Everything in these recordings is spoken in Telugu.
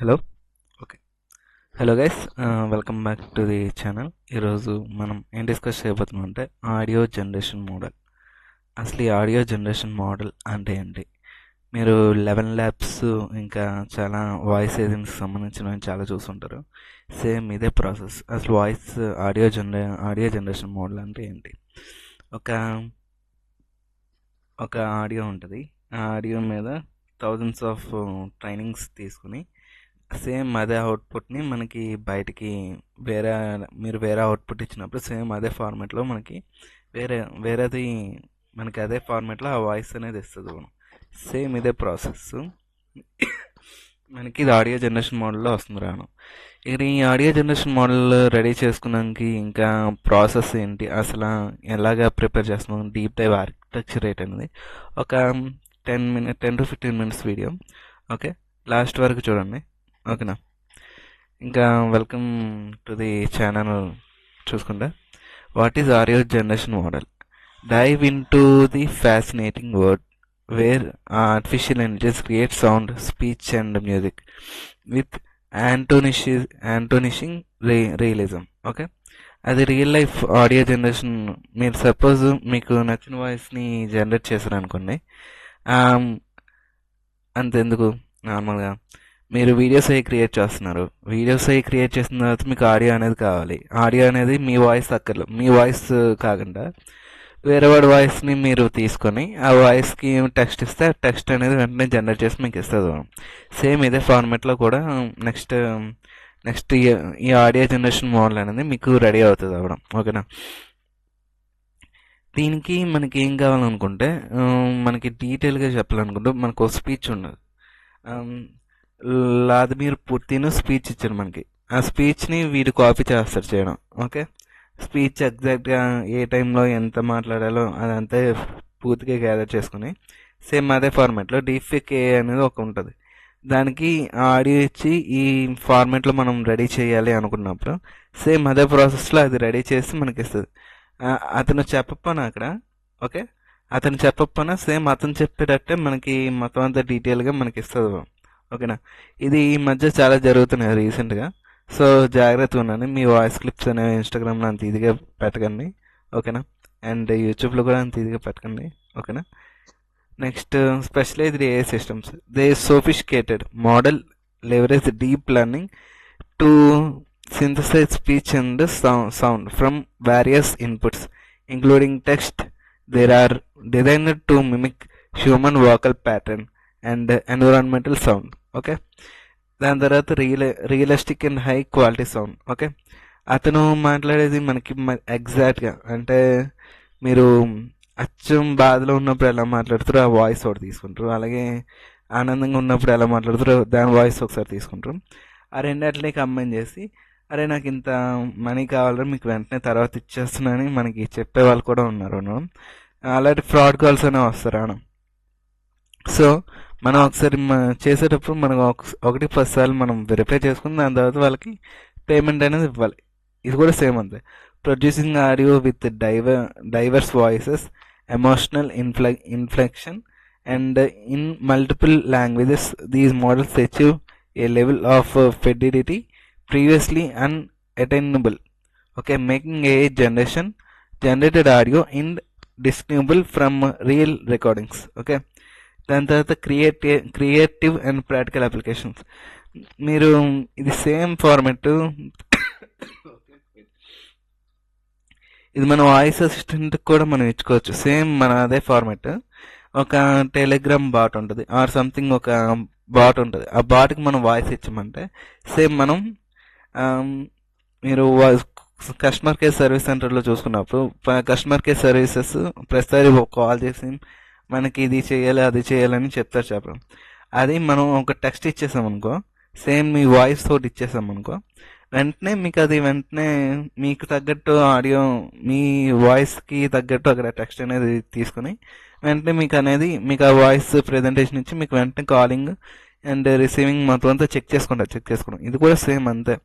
Hello. Okay. Hello guys, welcome back to the channel. ఈరోజు మనం ఏం డిస్కస్ చేయబోతున్నాం అంటే ఆడియో జనరేషన్ మోడల్. అసలు ఈ ఆడియో జనరేషన్ మోడల్ అంటే ఏంటి? మీరు 11 ల్యాబ్స్ ఇంకా చాలా వాయిస్ ఏజెంట్స్కి సంబంధించినవి చాలా చూస్తుంటారు. సేమ్ ఇదే ప్రాసెస్. అసలు ఆడియో జనరేషన్ మోడల్ అంటే ఏంటి? ఒక ఒక ఆడియో ఉంటుంది. ఆ ఆడియో మీద థౌజండ్స్ ఆఫ్ ట్రైనింగ్స్ తీసుకుని సేమ్ అదే అవుట్పుట్ని మనకి బయటికి వేరే వేరే అవుట్పుట్ ఇచ్చినప్పుడు సేమ్ అదే ఫార్మాట్లో మనకి వేరేది మనకి అదే ఫార్మాట్లో ఆ వాయిస్ అనేది ఇస్తుంది. సేమ్ ఇదే ప్రాసెస్ మనకి ఇది ఆడియో జనరేషన్ మోడల్లో వస్తుంది రాను. ఇక ఈ ఆడియో జనరేషన్ మోడల్ రెడీ చేసుకున్నానికి ఇంకా ప్రాసెస్ ఏంటి, అసలు ఎలాగా ప్రిపేర్ చేస్తున్నాం, డీప్ డైవ్ ఆర్కిటెక్చర్ రేట్ అనేది ఒక 10 to 15 minutes video. Okay, last వరకు చూడండి. ఓకేనా? ఇంకా వెల్కమ్ టు ది ఛానల్. చూసుకుంటా, what is audio generation model? Dive into the fascinating world where artificial intelligence creates sound, speech and music with astonishing realism. Okay, అది రియల్ లైఫ్ ఆడియో జనరేషన్. మీరు సపోజ్ మీకు నచ్చిన వాయిస్ని జనరేట్ చేశారు అనుకోండి. అంతెందుకు, నార్మల్గా మీరు వీడియోస్ అవి క్రియేట్ చేస్తున్నారు. వీడియోస్ అవి క్రియేట్ చేసిన తర్వాత మీకు ఆడియో అనేది కావాలి. ఆడియో అనేది మీ వాయిస్ అక్కర్లేదు, మీ వాయిస్ కాకుండా వేరే వాడి వాయిస్ని మీరు తీసుకొని ఆ వాయిస్కి టెక్స్ట్ ఇస్తే ఆ టెక్స్ట్ అనేది వెంటనే జనరేట్ చేసి మీకు ఇస్తుంది. సేమ్ ఇదే ఫార్మాట్లో కూడా నెక్స్ట్ నెక్స్ట్ ఈ ఆడియో జనరేషన్ మోడల్ అనేది మీకు రెడీ అవుతుంది అవ్వడం. ఓకేనా? దీనికి మనకి ఏం కావాలనుకుంటే, మనకి డీటెయిల్గా చెప్పాలనుకుంటే మనకు ఒక స్పీచ్ ఉండదు. వ్లాదిమిర్ పుతిన్ స్పీచ్ ఇచ్చాడు మనకి. ఆ స్పీచ్ని వీడు కాపీ చేస్తాడు చేయడం. ఓకే, స్పీచ్ ఎగ్జాక్ట్గా ఏ టైంలో ఎంత మాట్లాడాలో అదంతా పూర్తిగా గ్యాదర్ చేసుకుని సేమ్ అదే ఫార్మాట్లో డీప్ఫేక్ ఏ అనేది ఒక ఉంటుంది. దానికి ఆడియో ఇచ్చి ఈ ఫార్మాట్లో మనం రెడీ చేయాలి అనుకున్నప్పుడు సేమ్ అదే ప్రాసెస్లో అది రెడీ చేసి మనకి ఇస్తుంది. అతను చెప్పకపోయినా అక్కడ, ఓకే, అతను చెప్పకపోయినా సేమ్ అతను చెప్పేటట్టే మనకి మొత్తం అంతా డీటెయిల్గా మనకి ఇస్తుంది. ఓకేనా? ఇది ఈ మధ్య చాలా జరుగుతున్నాయి రీసెంట్గా. సో జాగ్రత్తగా ఉన్నాను. మీ వాయిస్ క్లిప్స్ అనేవి ఇన్స్టాగ్రామ్లో అంత ఈజీగా పెట్టకండి. ఓకేనా? అండ్ యూట్యూబ్లో కూడా అంత ఈజీగా పెట్టకండి. ఓకేనా? Next, specialised AI systems. They sophisticated model leverage deep learning to synthesize speech and sound from various inputs, including text. They are designed to mimic human vocal pattern and environmental sound. Okay, దాని తర్వాత realistic and high quality sound. Okay, అతను మాట్లాడేది మనకి ఎగ్జాక్ట్గా అంటే మీరు అచ్చం బాధలో ఉన్నప్పుడు ఎలా మాట్లాడుతారో ఆ వాయిస్ ఒకటి తీసుకుంటారు, అలాగే ఆనందంగా ఉన్నప్పుడు ఎలా మాట్లాడుతారో దాని వాయిస్ ఒకసారి తీసుకుంటారు. ఆ రెండింటిని కంబైన్ చేసి, అరే నాకు ఇంత మనీ కావాలని మీకు వెంటనే తర్వాత ఇచ్చేస్తున్నానని మనకి చెప్పే వాళ్ళు కూడా ఉన్నారు. అలాంటి ఫ్రాడ్ కాల్స్ అనేవి వస్తారు అన్న. సో మనం ఒకసారి చేసేటప్పుడు మనం 1-10 సార్లు మనం వెరిఫై చేసుకుని దాని తర్వాత వాళ్ళకి పేమెంట్ అనేది ఇవ్వాలి. ఇది కూడా సేమ్ అంతే. Producing audio with divorce voices, emotional inflection and in multiple languages, these models achieve a level of fidelity previously unattainable. Okay, making a generated audio indistinguishable from real recordings. Okay, దాని తర్వాత క్రియేటివ్ అండ్ ప్రాక్టికల్ అప్లికేషన్స్. మీరు ఇది సేమ్ ఫార్మెట్, ఇది మన వాయిస్ అసిస్టెంట్ కూడా మనం ఇచ్చుకోవచ్చు. సేమ్ మన అదే ఫార్మెట్. ఒక టెలిగ్రామ్ బాట్ ఉంటుంది ఆర్ సంథింగ్, ఒక బాట్ ఉంటుంది. ఆ బాట్కి మనం వాయిస్ ఇచ్చామంటే సేమ్ మనం మీరు కస్టమర్ కేర్ సర్వీస్ సెంటర్లో చూసుకున్నప్పుడు కస్టమర్ కేర్ సర్వీసెస్ ప్రతిసారి కాల్ చేసి మనకి ఇది చేయాలి అది చేయాలని చెప్పడం. అది మనం ఒక టెక్స్ట్ ఇచ్చేసామనుకో, సేమ్ మీ వాయిస్ తోటి ఇచ్చేసామనుకో, వెంటనే మీకు అది వెంటనే మీకు తగ్గట్టు ఆడియో, మీ వాయిస్కి తగ్గట్టు అక్కడ టెక్స్ట్ అనేది తీసుకుని వెంటనే మీకు ఆ వాయిస్ ప్రెజెంటేషన్ ఇచ్చి మీకు వెంటనే కాలింగ్ అండ్ రిసీవింగ్ మొత్తం అంతా చెక్ చేసుకోవడం. ఇది కూడా సేమ్ అంతే.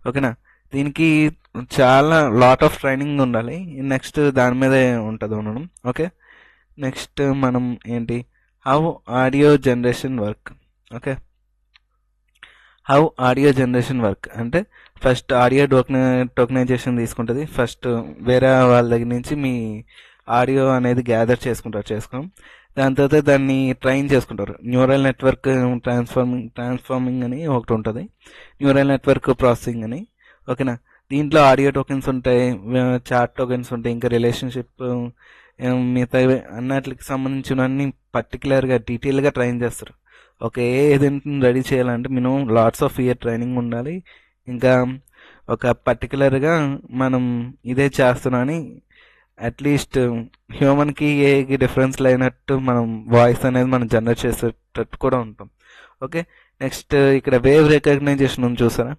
ఓకేనా? దీనికి చాలా లాట్ ఆఫ్ ట్రైనింగ్ ఉండాలి. నెక్స్ట్ దాని మీదే ఉంటుంది ఉండడం. ఓకే, నెక్స్ట్ మనం ఏంటి, how audio generation work. Okay, how audio generation work అంటే ఫస్ట్ ఆడియో టోకనైజేషన్ తీసుకుంటుంది. ఫస్ట్ వేరే వాళ్ళ దగ్గర నుంచి మీ ఆడియో అనేది గ్యాదర్ చేసుకోం. దాని తర్వాత దాన్ని ట్రైన్ చేసుకుంటారు. న్యూరల్ నెట్వర్క్ ట్రాన్స్ఫార్మింగ్ అని ఒకటి ఉంటుంది, న్యూరల్ నెట్వర్క్ ప్రాసెసింగ్ అని. ఓకేనా. దీంట్లో ఆడియో టోకెన్స్ ఉంటాయి, చాట్ టోకెన్స్ ఉంటాయి, ఇంకా రిలేషన్షిప్ మిగతా అన్నిటికి సంబంధించినవన్నీ పర్టికులర్గా డీటెయిల్గా ట్రైన్ చేస్తారు. ఒక ఏజెంట్ని రెడీ చేయాలంటే minimum lots of year training ఉండాలి. ఇంకా ఒక పర్టికులర్గా మనం ఇదే చేస్తున్నామని అట్లీస్ట్ హ్యూమన్కి ఏకి డిఫరెన్స్ లేనట్టు మనం వాయిస్ అనేది మనం జనరేట్ చేసేటట్టు కూడా ఉంటాం. ఓకే. నెక్స్ట్ ఇక్కడ వేవ్ రికగ్నైజేషన్ ఉంది చూసారా.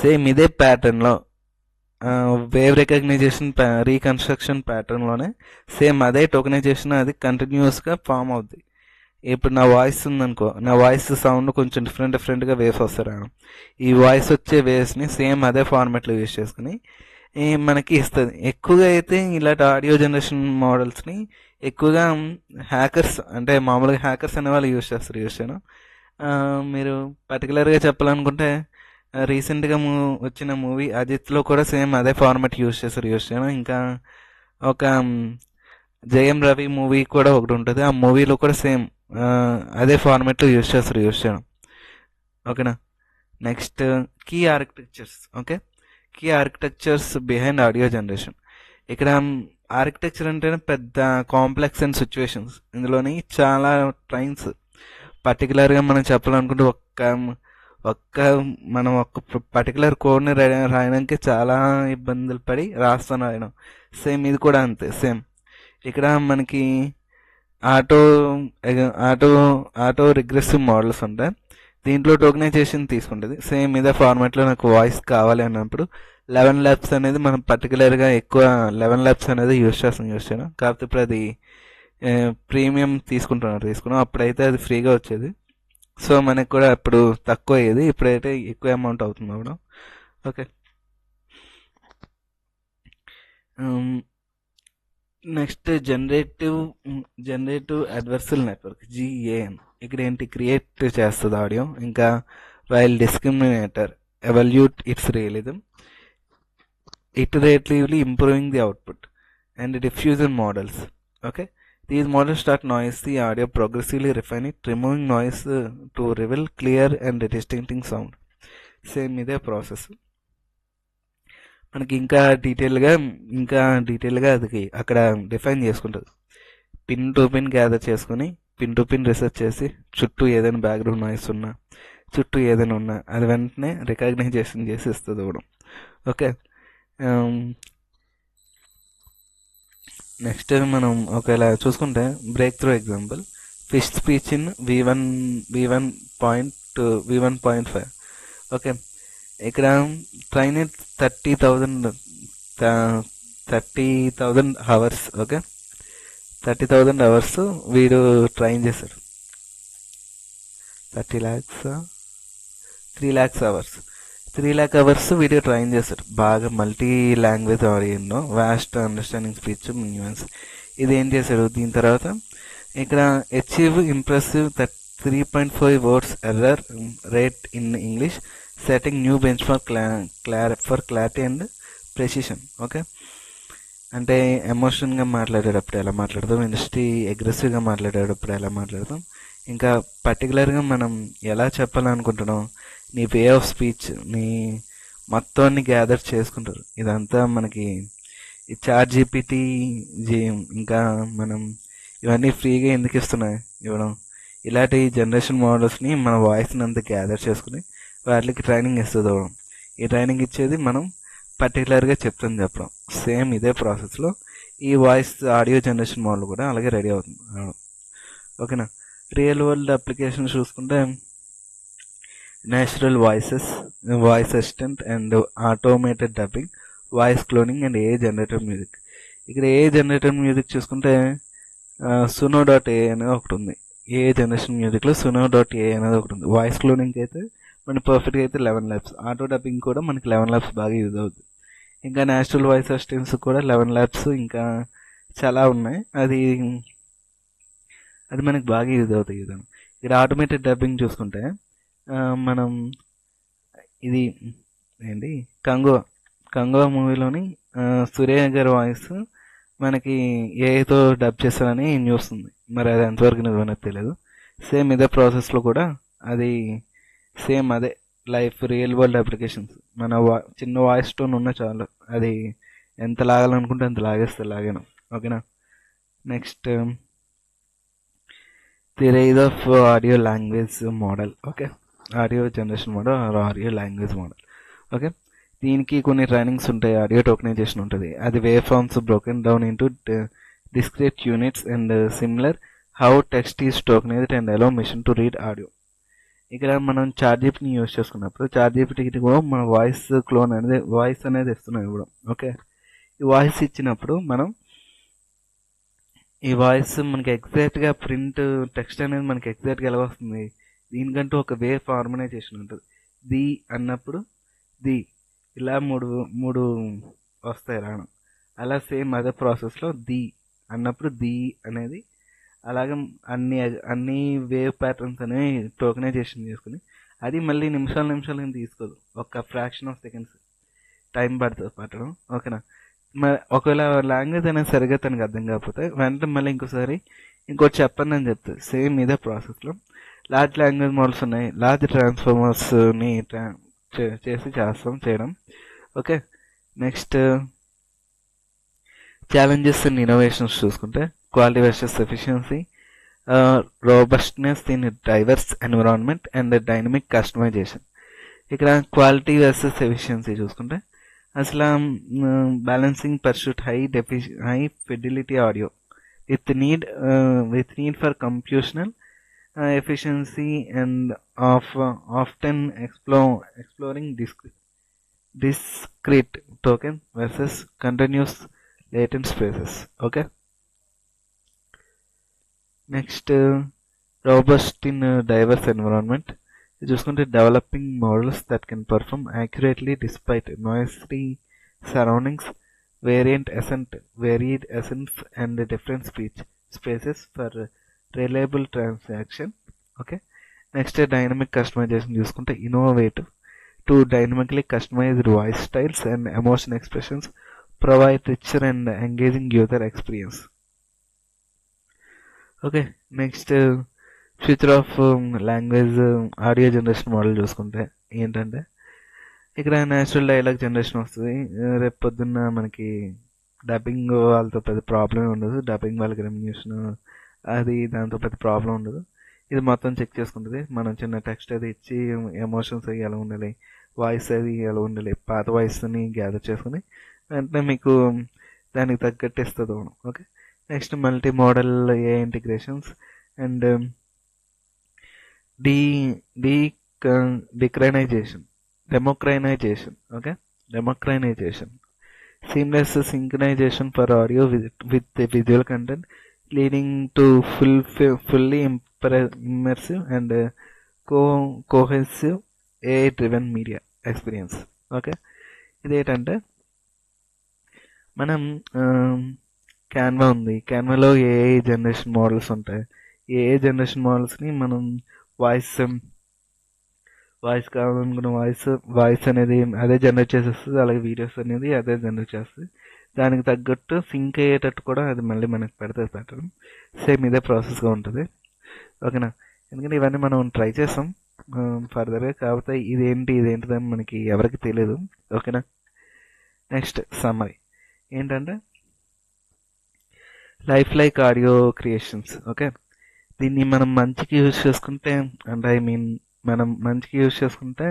సేమ్ ఇదే ప్యాటర్న్లో వేవ్ రికగ్నైజేషన్ రీకన్స్ట్రక్షన్ ప్యాటర్న్లోనే సేమ్ అదే టోకనైజేషన్ అది కంటిన్యూస్గా ఫామ్ అవుద్ది. ఇప్పుడు నా వాయిస్ ఉందనుకో, నా వాయిస్ సౌండ్ కొంచెం డిఫరెంట్గా వేవ్స్ వస్తారా, ఈ వాయిస్ వచ్చే వేవ్స్ని సేమ్ అదే ఫార్మాట్లో యూజ్ చేసుకుని మనకి ఇస్తుంది. ఎక్కువగా అయితే ఇలాంటి ఆడియో జనరేషన్ మోడల్స్ని ఎక్కువగా హ్యాకర్స్, అంటే మామూలుగా హ్యాకర్స్ అనే వాళ్ళు యూజ్ చేయను. మీరు పర్టికులర్గా చెప్పాలనుకుంటే రీసెంట్గా వచ్చిన మూవీ అజిత్లో కూడా సేమ్ అదే ఫార్మాట్ యూజ్ చేయను. ఇంకా ఒక జయం రవి మూవీ కూడా ఒకటి ఉంటుంది, ఆ మూవీలో కూడా సేమ్ అదే ఫార్మాట్లో యూజ్ చేయడం. ఓకేనా. Next key architectures. Okay. Key architectures behind audio generation. ఇక్కడ ఆర్కిటెక్చర్ అంటేనే పెద్ద కాంప్లెక్స్ అండ్ సిచ్యువేషన్స్. ఇందులోని చాలా ట్రైన్స్ పర్టికులర్గా మనం చెప్పాలనుకుంటే మనం ఒక్క పర్టికులర్ కోడ్ని రాయడానికి చాలా ఇబ్బందులు పడి రాయడం. సేమ్ ఇది కూడా అంతే. సేమ్ ఇక్కడ మనకి auto auto auto regressive models ఉంటాయి. దీంట్లో టోకనైజేషన్ తీసుకుంటుంది. సేమ్ ఇదే ఫార్మాట్లో నాకు వాయిస్ కావాలి అన్నప్పుడు 11 ల్యాబ్స్ అనేది మనం పర్టికులర్గా ఎక్కువ 11 ల్యాబ్స్ అనేది యూజ్ చేయడం. కాకపోతే ఇప్పుడు అది ప్రీమియం తీసుకున్నాం. అప్పుడైతే అది ఫ్రీగా వచ్చేది, సో మనకు కూడా అప్పుడు తక్కువ అయ్యేది, ఇప్పుడైతే ఎక్కువ అమౌంట్ అవుతుంది అవ్వడం. Okay. Next generative adversarial network, GAN. ఇక్కడ ఏంటి, క్రియేట్ చేస్తుంది ఆడియో. ఇంకా while discriminator evaluate its realism, iteratively improving the output, and diffusion models. Okay. These models start noise the audio, progressively refine it, removing noise to reveal clear and distinctive sound. Same ఇదే ప్రాసెస్. మనకి ఇంకా డీటెయిల్గా అది అక్కడ డిఫైన్ చేసుకుంటుంది. పిన్ టు పిన్ గ్యాదర్ చేసుకుని పిన్ టు పిన్ రీసెర్చ్ చేసి చుట్టూ ఏదైనా బ్యాక్గ్రౌండ్ నాయిస్ ఉన్నా, చుట్టూ ఏదైనా ఉన్నా అది వెంటనే రికగ్నైజేషన్ చేసి ఇస్తుంది కూడా. ఓకే. నెక్స్ట్ మనం ఒకవేళ చూసుకుంటే break through example, fish speech in V1.5. Okay. ఇక్కడ ట్రైన్ 30,000 అవర్స్. ఓకే. 30,000 అవర్స్ వీడు ట్రైన్ చేశాడు. 3 lakhs hours. 3 lakh hours video train చేస్తారు. బాగా multi language audio, vast understanding speech nuance. ఇది ఏం చేశాడు దీని తర్వాత, ఇక్కడ achieve impressive 3.5 words error rate in English, setting new bench for clarity and precision. Okay. అంటే ఎమోషన్గా మాట్లాడేటప్పుడు ఎలా మాట్లాడతాం, ఇండస్ట్రీ అగ్రెసివ్గా మాట్లాడేటప్పుడు ఎలా మాట్లాడతాం, ఇంకా పర్టికులర్గా మనం ఎలా చెప్పాలనుకుంటున్నాం, నీ వే ఆఫ్ స్పీచ్, నీ మొత్తాన్ని గ్యాదర్ చేసుకుంటారు. ఇదంతా మనకి ఈ చాట్ జీపీటీ ఇంకా మనం ఇవన్నీ ఫ్రీగా ఎందుకు ఇవ్వడం, ఇలాంటి జనరేషన్ మోడల్స్ని మన వాయిస్ని అంతా గ్యాదర్ చేసుకుని వాటికి ట్రైనింగ్ ఇస్తుంది. ఈ ట్రైనింగ్ ఇచ్చేది మనం పర్టికులర్గా చెప్పడం. సేమ్ ఇదే ప్రాసెస్లో ఈ వాయిస్ ఆడియో జనరేషన్ మోడల్ కూడా అలాగే రెడీ అవుతుంది. ఓకేనా. రియల్ వరల్డ్ అప్లికేషన్ చూసుకుంటే natural voice assistant and automated dubbing, voice cloning and A generator music. ఇక్కడ ఏ జనరేటర్ మ్యూజిక్ చూసుకుంటే suno.ai అనేది ఒకటి ఉంది. ఏ జనరేషన్ మ్యూజిక్లో suno.ai అనేది ఒకటి ఉంది. వాయిస్ క్లోనింగ్కి అయితే మనకి పర్ఫెక్ట్గా అయితే 11 lakhs. ఆటో డబ్బింగ్ కూడా మనకి 11 lakhs బాగా యూజ్ అవుతుంది. ఇంకా నేచురల్ వాయిస్ అసిస్టెంట్స్ కూడా 11 lakhs, ఇంకా చాలా ఉన్నాయి. అది మనకి బాగా యూజ్ అవుతాయి. ఇక్కడ ఆటోమేటెడ్ డబ్బింగ్ చూసుకుంటే మనం ఇది ఏంటి కంగువ మూవీలోని సూర్య గారి వాయిస్ మనకి ఏఐతో డబ్ చేస్తారని న్యూస్ ఉంది. మరి అది ఎంతవరకు నిజమో తెలియదు. సేమ్ ఇదే ప్రాసెస్లో కూడా అది సేమ్ అదే లైఫ్ రియల్ వరల్డ్ అప్లికేషన్స్ మన చిన్న వాయిస్ టోన్ ఉన్న చాలు, అది ఎంత లాగాలనుకుంటే అంత లాగేస్తే లాగాను. ఓకేనా. Next the rise of audio language model. Okay, audio generation model or audio language model. Okay, దీనికి కొన్ని ట్రైనింగ్స్ ఉంటాయి. ఆడియో టోకనైజేషన్ ఉంటుంది. అది wave forms broken down into discrete units and similar how text is tokenized and allow machine to read audio. ఇక్కడ మనం చార్జిపిని యూజ్ చేసుకున్నప్పుడు చార్జిపిటీకి కూడా మన వాయిస్ అనేది ఇస్తున్నాం ఇవ్వడం. ఓకే, ఈ వాయిస్ ఇచ్చినప్పుడు మనం ఈ వాయిస్ మనకి ఎగ్జాక్ట్గా ప్రింట్ టెక్స్ట్ అనేది మనకి ఎగ్జాక్ట్గా ఎలా వస్తుంది, దీనికంటూ ఒక వే ఫార్మనైజేషన్ ఉంటుంది. ది అన్నప్పుడు ది ఇలా మూడు మూడు వస్తాయి రావడం. అలా సేమ్ అదే ప్రాసెస్లో ది అన్నప్పుడు ది అనేది అలాగే అన్ని వేవ్ ప్యాటర్న్స్ అనేవి టోకనైజేషన్ చేసుకుని అది మళ్ళీ నిమిషాలు ఏం తీసుకోదు, ఒక ఫ్రాక్షన్ ఆఫ్ సెకండ్స్ టైం పడుతుంది పట్టడం. ఓకేనా. మరి ఒకవేళ లాంగ్వేజ్ అనేది సరిగ్గా తనకు అర్థం కాకపోతే వెంటనే మళ్ళీ ఇంకోటి చెప్పండి అని చెప్తుంది. సేమ్ ఇదే ప్రాసెస్లో లార్జ్ లాంగ్వేజ్ మోడల్స్ ఉన్నాయి. లార్జ్ ట్రాన్స్ఫార్మర్స్ని చేయడం. Okay, next challenges and innovations చూసుకుంటే quality versus efficiency, robustness in diverse environment and dynamic customization. ఇక్కడ క్వాలిటీ వర్సెస్ ఎఫిషియన్సీ చూసుకుంటే అసలు balancing pursuit high fidelity audio with need for computational efficiency and often exploring discrete token versus continuous latent spaces. Okay, next robust in diverse environment. చూసుకుంటే developing models that can perform accurately despite noisy surroundings, varied essence and different speech spaces for reliable transaction. Okay, next dynamic customization చూసుకుంటే innovative to dynamically customized voice styles and emotion expressions provide richer and engaging user experience. Okay, next future of language audio generation model చూసుకుంటే ఏంటంటే ఇక్కడ న్యాచురల్ డైలాగ్ జనరేషన్ వస్తుంది. రేపు పొద్దున్న మనకి డబ్బింగ్ వాళ్ళతో పెద్ద ప్రాబ్లమే ఉండదు. డబ్బింగ్ వాళ్ళకి రెమ్యూనేషన్ అది దాంతో పెద్ద ప్రాబ్లం ఉండదు. ఇది మొత్తం చెక్ చేసుకుంటుంది. మనం చిన్న టెక్స్ట్ అది ఇచ్చి ఎమోషన్స్ అవి ఎలా ఉండాలి, వాయిస్ అది ఎలా ఉండాలి, పాత వాయిస్ని గ్యాదర్ చేసుకుని వెంటనే మీకు దానికి తగ్గట్టు ఇస్తుంది. Okay, next multi model a integrations and democratization. Okay, democratization seamless synchronization for audio with visual content leading to fully immersive and cohesive AI-driven media experience. Okay, ఇదేంటంటే మనం క్యాన్వా ఉంది. క్యాన్వాలో ఏఐ జనరేషన్ మోడల్స్ ఉంటాయి. ఏఐ జనరేషన్ మోడల్స్ని మనం వాయిస్ కావాలనుకున్న వాయిస్ అనేది అదే జనరేట్ చేసేస్తుంది. అలాగే వీడియోస్ అనేది అదే జనరేట్ చేస్తుంది. దానికి తగ్గట్టు సింక్ అయ్యేటట్టు కూడా అది మళ్ళీ మనకి పెడుతుంది ప్యాటర్న్. సేమ్ ఇదే ప్రాసెస్గా ఉంటుంది. ఓకేనా, ఎందుకంటే ఇవన్నీ మనం ట్రై చేస్తాం ఫర్దర్గా, కాకపోతే ఇదేంటిదని మనకి ఎవరికి తెలియదు. ఓకేనా, నెక్స్ట్ సమ్మరీ ఏంటంటే లైక్ ఆడియో క్రియేషన్స్. ఓకే, దీన్ని మనం మంచికి యూజ్ చేసుకుంటే మనం మంచికి యూజ్ చేసుకుంటే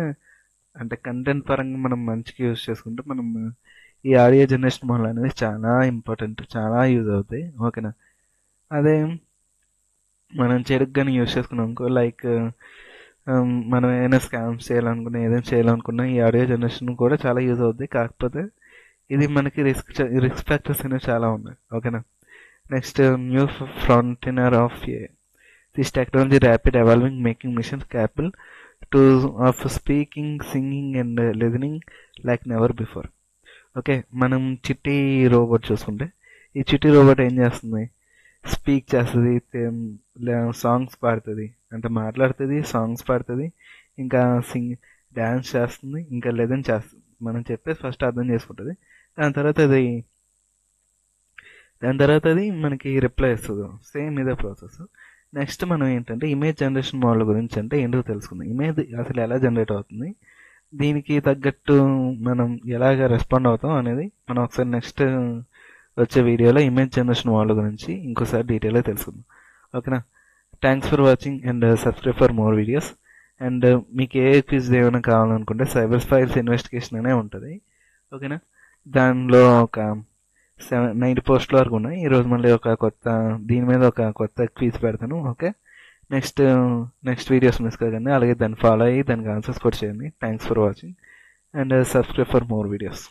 అంటే కంటెంట్ పరంగా మనం మంచికి యూజ్ చేసుకుంటే మనం ఈ ఆడియో జనరేషన్ మోడల్ అనేది చాలా ఇంపార్టెంట్, చాలా యూజ్ అవుతాయి. ఓకేనా, అదే మనం చెడుగ్గానే యూజ్ చేసుకున్నాం అనుకో, లైక్ మనం ఏదైనా స్కామ్స్ చేయాలనుకున్నా ఏదైనా చేయాలనుకున్నా ఈ ఆడియో జనరేషన్ కూడా చాలా యూజ్ అవుతుంది. కాకపోతే ఇది మనకి రిస్క్ ఫ్యాక్టర్స్ అనేవి చాలా ఉన్నాయి. ఓకేనా, next new frontier of this technology rapid evolving making machines capable of speaking, singing and listening like never before. Okay, మనం చిట్టి రోబోట్ చూసుకుంటే ఈ చిట్టి రోబోట్ ఏం చేస్తుంది, స్పీక్ చేస్తుంది, సాంగ్స్ పాడుతుంది, అంటే మాట్లాడుతుంది, సాంగ్స్ పాడుతుంది, ఇంకా డ్యాన్స్ చేస్తుంది, ఇంకా లేదని చేస్తుంది. మనం చెప్పేసి ఫస్ట్ అర్థం చేసుకుంటుంది. దాని తర్వాత అది మనకి రిప్లై ఇస్తుంది. సేమ్ ఇదే ప్రాసెస్. నెక్స్ట్ మనం ఏంటంటే ఇమేజ్ జనరేషన్ మోడల్ గురించి అంటే ఏంటో తెలుసుకుందాం. ఇమేజ్ అసలు ఎలా జనరేట్ అవుతుంది, దీనికి తగ్గట్టు మనం ఎలాగ రెస్పాండ్ అవుతాం అనేది మనం ఒకసారి నెక్స్ట్ వచ్చే వీడియోలో ఇమేజ్ జనరేషన్ మోడల్ గురించి ఇంకోసారి డీటెయిల్గా తెలుసుకుందాం. ఓకేనా? Thanks for watching and subscribe for more videos. And మీకు ఏ క్విజ్ ఏమైనా కావాలనుకుంటే సైబర్ ఫైల్స్ ఇన్వెస్టిగేషన్ అనే ఉంటుంది. ఓకేనా? దానిలో ఒక 90 పోస్టుల వరకు ఉన్నాయి. ఈరోజు మళ్ళీ దీని మీద ఒక కొత్త క్విజ్ పెడతాను. ఓకే, నెక్స్ట్ వీడియోస్ మిస్ కాకండి. అలాగే దాన్ని ఫాలో అయ్యి దానికి ఆన్సర్స్ కూడా చేయండి. Thanks for watching and subscribe for more videos.